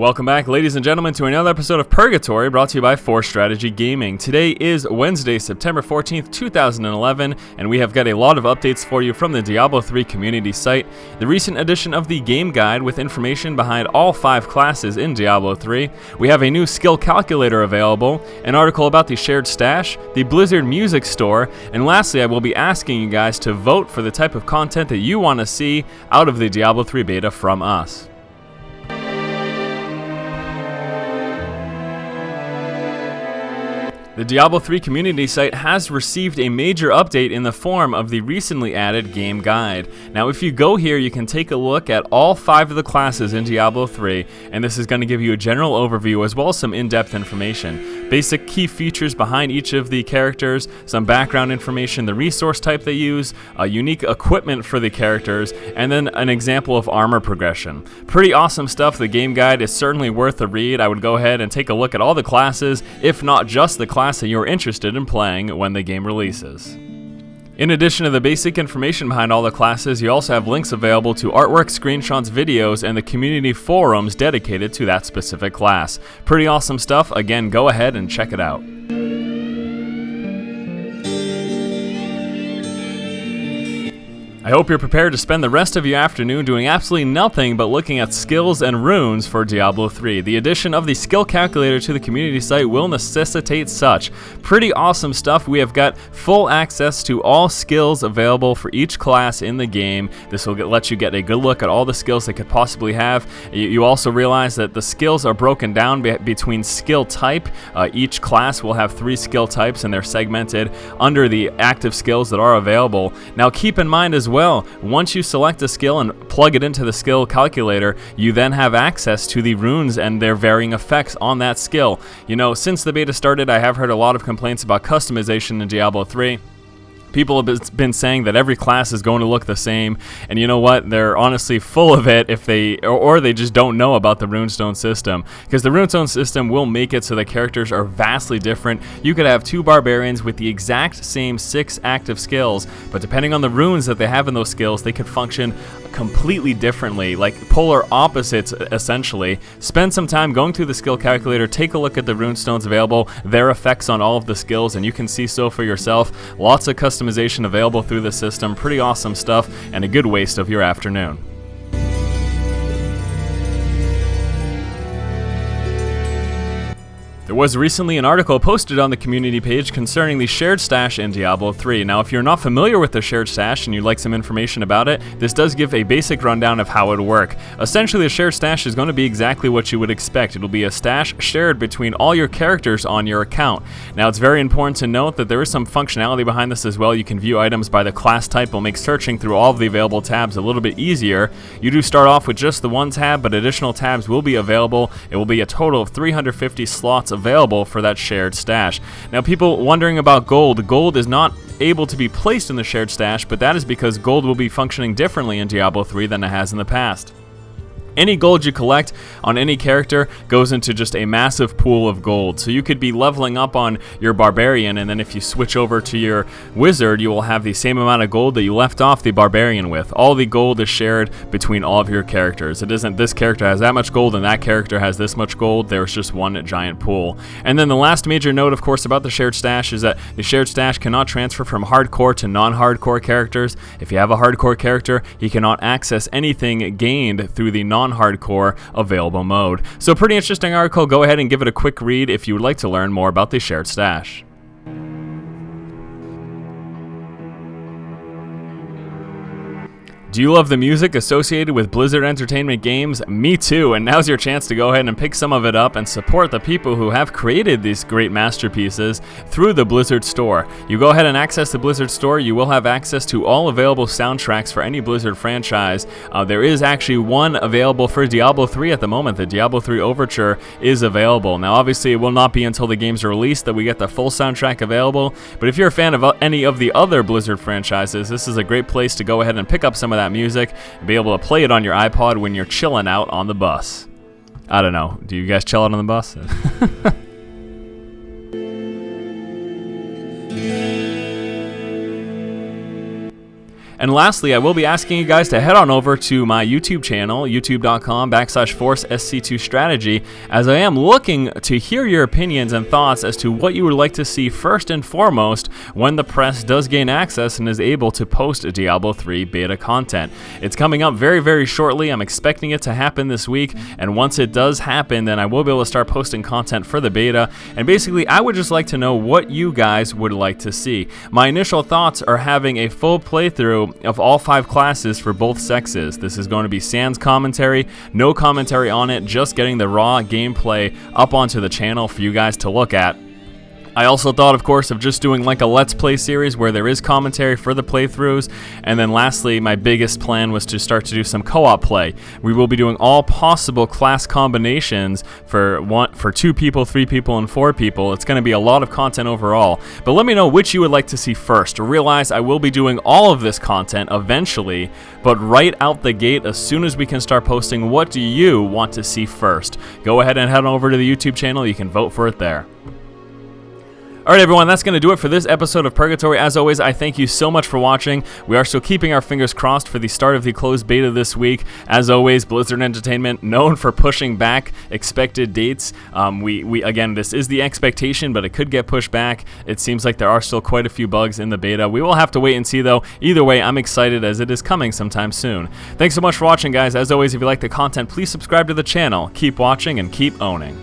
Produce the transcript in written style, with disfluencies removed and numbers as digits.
Welcome back, ladies and gentlemen, to another episode of Purgatory, brought to you by 4Strategy Gaming. Today is Wednesday, September 14th, 2011, and we have got a lot of updates for you from the Diablo III community site, the recent edition of the game guide with information behind all 5 classes in Diablo III, we have a new skill calculator available, an article about the shared stash, the Blizzard music store, and lastly, I will be asking you guys to vote for the type of content that you want to see out of the Diablo III beta from us. The Diablo III community site has received a major update in the form of the recently added game guide. Now, if you go here, you can take a look at all 5 of the classes in Diablo III, and this is going to give you a general overview as well as some in-depth information. Basic key features behind each of the characters, some background information, the resource type they use, unique equipment for the characters, and then an example of armor progression. Pretty awesome stuff. The game guide is certainly worth a read. I would go ahead and take a look at all the classes, if not just the class that you're interested in playing when the game releases. In addition to the basic information behind all the classes, you also have links available to artwork, screenshots, videos, and the community forums dedicated to that specific class. Pretty awesome stuff. Again, go ahead and check it out. I hope you're prepared to spend the rest of your afternoon doing absolutely nothing but looking at skills and runes for Diablo III. The addition of the skill calculator to the community site will necessitate such. Pretty awesome stuff. We have got full access to all skills available for each class in the game. This will let you get a good look at all the skills they could possibly have. You also realize that the skills are broken down between skill type. Each class will have 3 skill types, and they're segmented under the active skills that are available. Now, keep in mind as well, once you select a skill and plug it into the skill calculator, you then have access to the runes and their varying effects on that skill. You know, since the beta started, I have heard a lot of complaints about customization in Diablo 3. People have been saying that every class is going to look the same, and you know what? They're honestly full of it if they just don't know about the runestone system, because the runestone system will make it so the characters are vastly different. You could have 2 barbarians with the exact same 6 active skills, but depending on the runes that they have in those skills, they could function completely differently, like polar opposites essentially. Spend some time going through the skill calculator, take a look at the runestones available, their effects on all of the skills, and you can see so for yourself. Lots of customization available through the system. Pretty awesome stuff, and a good waste of your afternoon. There was recently an article posted on the community page concerning the shared stash in Diablo 3. Now, if you're not familiar with the shared stash and you'd like some information about it, this does give a basic rundown of how it would work. Essentially, the shared stash is going to be exactly what you would expect. It'll be a stash shared between all your characters on your account. Now, it's very important to note that there is some functionality behind this as well. You can view items by the class type. Will make searching through all of the available tabs a little bit easier. You do start off with just the one tab, but additional tabs will be available. It will be a total of 350 slots available for that shared stash. Now, people wondering about gold. Gold is not able to be placed in the shared stash, but that is because gold will be functioning differently in Diablo 3 than it has in the past. Any gold you collect on any character goes into just a massive pool of gold. So you could be leveling up on your barbarian, and then if you switch over to your wizard, you will have the same amount of gold that you left off the barbarian with. All the gold is shared between all of your characters. It isn't this character has that much gold and that character has this much gold. There's just one giant pool. And then the last major note, of course, about the shared stash is that the shared stash cannot transfer from hardcore to non-hardcore characters. If you have a hardcore character, he cannot access anything gained through the non-hardcore available mode. So pretty interesting article. Go ahead and give it a quick read if you would like to learn more about the shared stash. Do you love the music associated with Blizzard Entertainment games? Me too, and now's your chance to go ahead and pick some of it up and support the people who have created these great masterpieces through the Blizzard Store. You go ahead and access the Blizzard Store, you will have access to all available soundtracks for any Blizzard franchise. There is actually one available for Diablo 3 at the moment. The Diablo 3 Overture is available. Now, obviously, it will not be until the games are released that we get the full soundtrack available, but if you're a fan of any of the other Blizzard franchises, this is a great place to go ahead and pick up some of that music and be able to play it on your iPod when you're chilling out on the bus. I don't know. Do you guys chill out on the bus? And lastly, I will be asking you guys to head on over to my YouTube channel, youtube.com/ForceSC2Strategy, as I am looking to hear your opinions and thoughts as to what you would like to see first and foremost when the press does gain access and is able to post Diablo 3 beta content. It's coming up very, very shortly. I'm expecting it to happen this week, and once it does happen, then I will be able to start posting content for the beta. And basically, I would just like to know what you guys would like to see. My initial thoughts are having a full playthrough of all 5 classes for both sexes. This is going to be sans commentary, no commentary on it, just getting the raw gameplay up onto the channel for you guys to look at. I also thought, of course, of just doing like a Let's Play series where there is commentary for the playthroughs. And then lastly, my biggest plan was to start to do some co-op play. We will be doing all possible class combinations for 2 people, 3 people, and 4 people. It's going to be a lot of content overall. But let me know which you would like to see first. Realize I will be doing all of this content eventually, but right out the gate, as soon as we can start posting, what do you want to see first? Go ahead and head on over to the YouTube channel. You can vote for it there. Alright everyone, that's going to do it for this episode of Purgatory. As always, I thank you so much for watching. We are still keeping our fingers crossed for the start of the closed beta this week. As always, Blizzard Entertainment, known for pushing back expected dates. Again, this is the expectation, but it could get pushed back. It seems like there are still quite a few bugs in the beta. We will have to wait and see though. Either way, I'm excited as it is coming sometime soon. Thanks so much for watching, guys. As always, if you like the content, please subscribe to the channel. Keep watching and keep owning.